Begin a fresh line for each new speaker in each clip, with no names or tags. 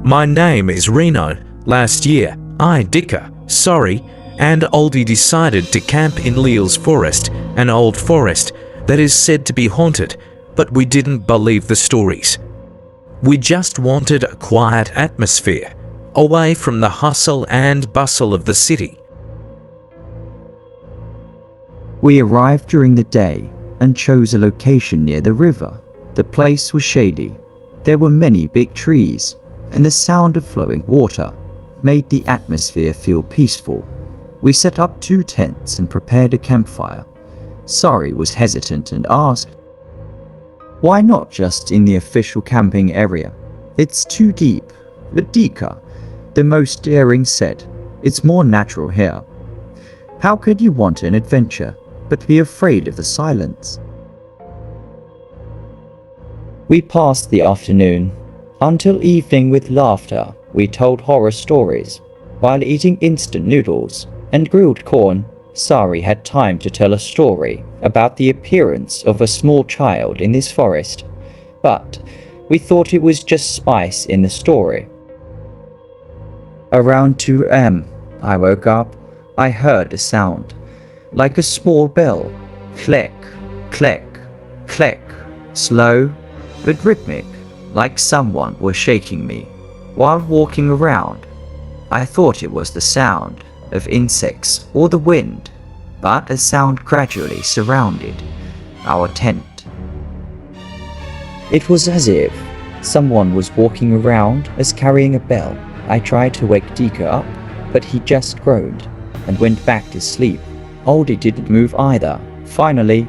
My name is Reno. Last year, I, Dicker, sorry, and Oldie decided to camp in Leles Forest, an old forest that is said to be haunted, but we didn't believe the stories. We just wanted a quiet atmosphere, away from the hustle and bustle of the city.
We arrived during the day and chose a location near the river. The place was shady. There were many big trees, and the sound of flowing water made the atmosphere feel peaceful. We set up 2 tents and prepared a campfire. Sari was hesitant and asked, "Why not just in the official camping area? It's too deep." But Dika, the most daring, said, "It's more natural here. How could you want an adventure but be afraid of the silence?" We passed the afternoon until evening with laughter. We told horror stories while eating instant noodles and grilled corn. Sari had time to tell a story about the appearance of a small child in this forest, but we thought it was just spice in the story. Around 2 a.m., I woke up. I heard a sound, like a small bell. Click, click, click. Slow, but rhythmic, like someone was shaking me. While walking around, I thought it was the sound of insects or the wind, but a sound gradually surrounded our tent. It was as if someone was walking around us carrying a bell. I tried to wake Dika up, but he just groaned and went back to sleep. Oldie didn't move either. Finally,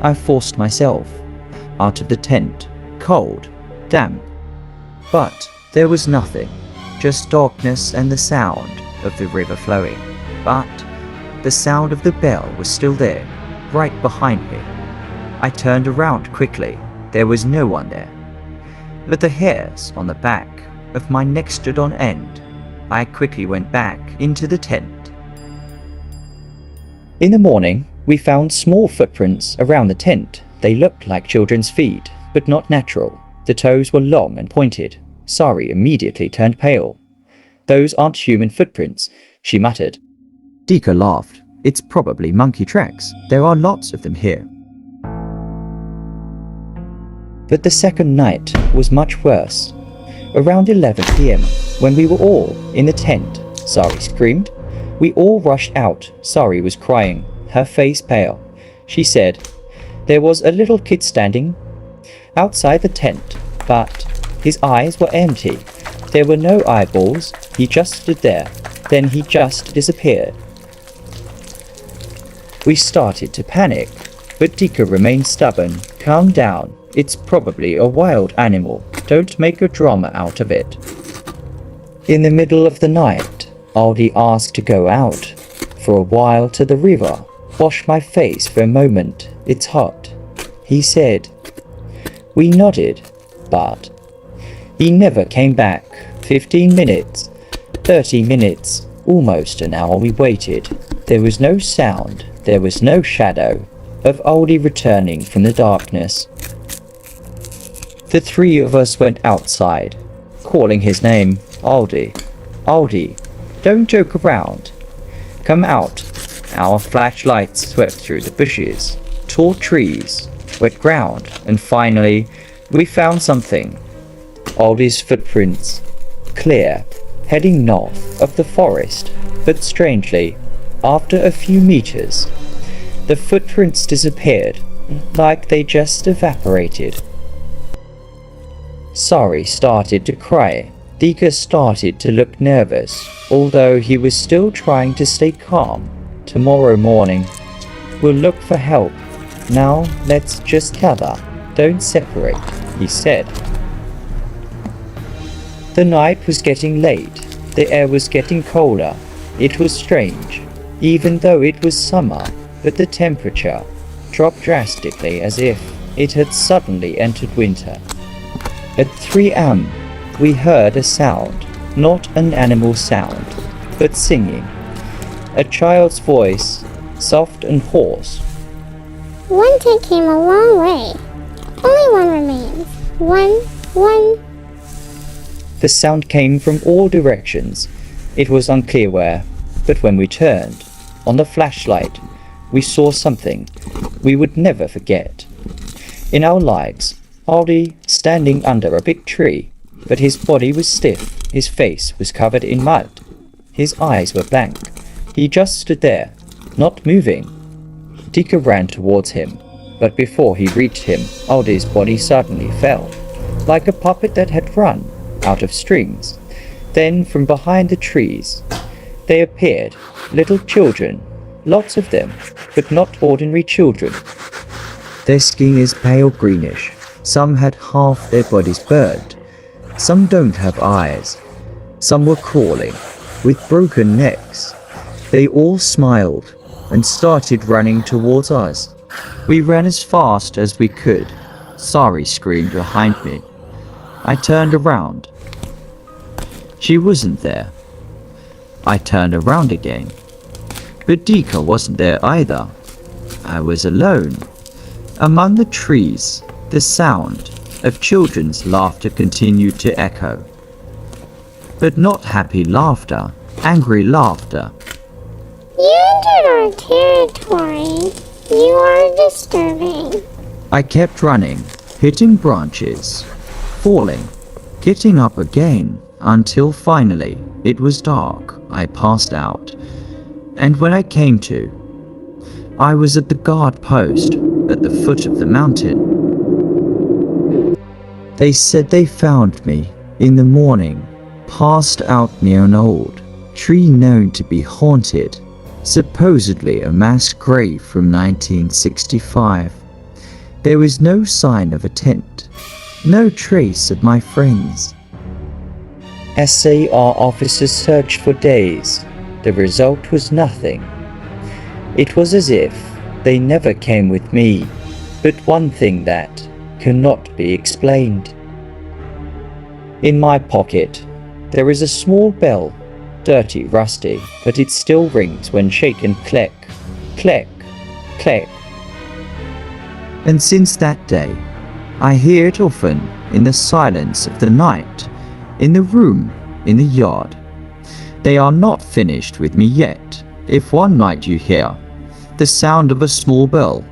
I forced myself out of the tent, cold, damp. But there was nothing, just darkness and the sound of the river flowing. But the sound of the bell was still there, right behind me. I turned around quickly. There was no one there, but the hairs on the back of my neck stood on end. I quickly went back into the tent. In the morning, we found small footprints around the tent. They looked like children's feet, but not natural. The toes were long and pointed. Sari immediately turned pale. "Those aren't human footprints," she muttered. Dika laughed. "It's probably monkey tracks. There are lots of them here." But the second night was much worse. Around 11 p.m., when we were all in the tent, Sari screamed. We all rushed out. Sari was crying, her face pale. She said, "There was a little kid standing outside the tent, but his eyes were empty. There were no eyeballs. He just stood there. Then he just disappeared." We started to panic, but Dika remained stubborn. "Calm down. It's probably a wild animal. Don't make a drama out of it." In the middle of the night, Aldi asked to go out for a while to the river. "Wash my face for a moment. It's hot," he said. We nodded, but he never came back. 15 minutes, 30 minutes, almost an hour we waited. There was no sound, there was no shadow of Aldi returning from the darkness. The 3 of us went outside, calling his name. "Aldi, Aldi, don't joke around. Come out." Our flashlights swept through the bushes, tall trees, wet ground, and finally, we found something. Aldi's footprints, clear, heading north of the forest, but strangely, after a few meters, the footprints disappeared, like they just evaporated. Sari started to cry. Dika started to look nervous, although he was still trying to stay calm. "Tomorrow morning, we'll look for help. Now let's just gather. Don't separate," he said. The night was getting late. The air was getting colder. It was strange. Even though it was summer, but the temperature dropped drastically as if it had suddenly entered winter. At 3 a.m., we heard a sound, not an animal sound, but singing. A child's voice, soft and hoarse.
"One tent came a long way. Only one remains. One.
The sound came from all directions. It was unclear where, but when we turned on the flashlight, we saw something we would never forget. In our lives, Aldi standing under a big tree, but his body was stiff, his face was covered in mud, his eyes were blank. He just stood there, not moving. Tika ran towards him, but before he reached him, Aldi's body suddenly fell, like a puppet that had run out of strings. Then from behind the trees, they appeared, little children, lots of them, but not ordinary children. Their skin is pale greenish. Some had half their bodies burned. Some don't have eyes. Some were crawling, with broken necks. They all smiled and started running towards us. We ran as fast as we could. Sari screamed behind me. I turned around. She wasn't there. I turned around again. But Dika wasn't there either. I was alone. Among the trees, the sound of children's laughter continued to echo. But not happy laughter, angry laughter.
You entered our territory. You are disturbing.
I kept running, hitting branches, falling, getting up again, until finally it was dark. I passed out. And when I came to, I was at the guard post at the foot of the mountain. They said they found me in the morning, passed out near an old tree known to be haunted, supposedly a mass grave from 1965. There was no sign of a tent, no trace of my friends. SAR officers searched for days. The result was nothing. It was as if they never came with me, but one thing that cannot be explained. In my pocket, there is a small bell, dirty, rusty, but it still rings when shaken. Click, click, click. And since that day, I hear it often in the silence of the night, in the room, in the yard. They are not finished with me yet. If one night you hear the sound of a small bell